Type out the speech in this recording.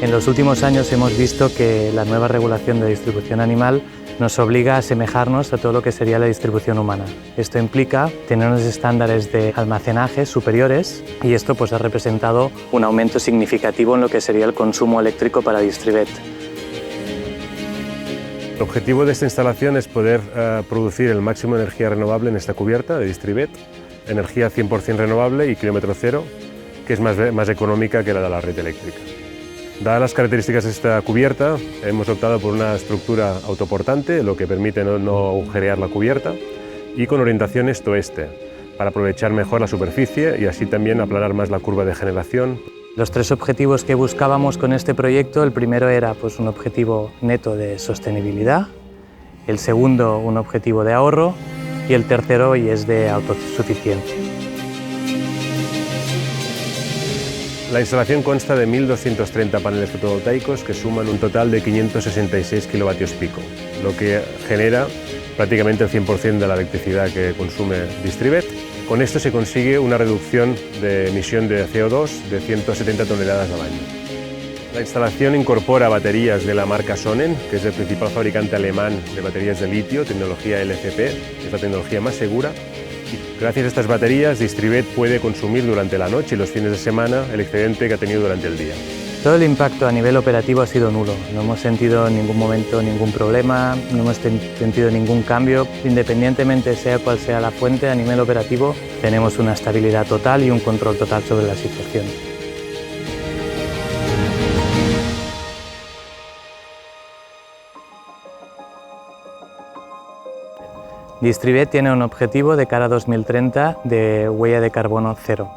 En los últimos años hemos visto que la nueva regulación de distribución animal nos obliga a asemejarnos a todo lo que sería la distribución humana. Esto implica tener unos estándares de almacenaje superiores y esto pues ha representado un aumento significativo en lo que sería el consumo eléctrico para Distrivet. El objetivo de esta instalación es poder producir el máximo de energía renovable en esta cubierta de Distrivet, energía 100% renovable y kilómetro cero, que es más económica que la de la red eléctrica. Dadas las características de esta cubierta, hemos optado por una estructura autoportante, lo que permite no agujerear la cubierta, y con orientación este-oeste, para aprovechar mejor la superficie y así también aplanar más la curva de generación. Los tres objetivos que buscábamos con este proyecto, el primero era pues, un objetivo neto de sostenibilidad, el segundo un objetivo de ahorro y el tercero y es de autosuficiencia. La instalación consta de 1.230 paneles fotovoltaicos que suman un total de 566 kilovatios pico, lo que genera prácticamente el 100% de la electricidad que consume Distrivet. Con esto se consigue una reducción de emisión de CO2 de 170 toneladas al año. La instalación incorpora baterías de la marca Sonnen, que es el principal fabricante alemán de baterías de litio, tecnología LFP, es la tecnología más segura. Gracias a estas baterías, Distrivet puede consumir durante la noche y los fines de semana el excedente que ha tenido durante el día. Todo el impacto a nivel operativo ha sido nulo. No hemos sentido en ningún momento ningún problema, no hemos sentido ningún cambio. Independientemente sea cual sea la fuente, a nivel operativo tenemos una estabilidad total y un control total sobre la situación. Distrivet tiene un objetivo de cara a 2030 de huella de carbono cero.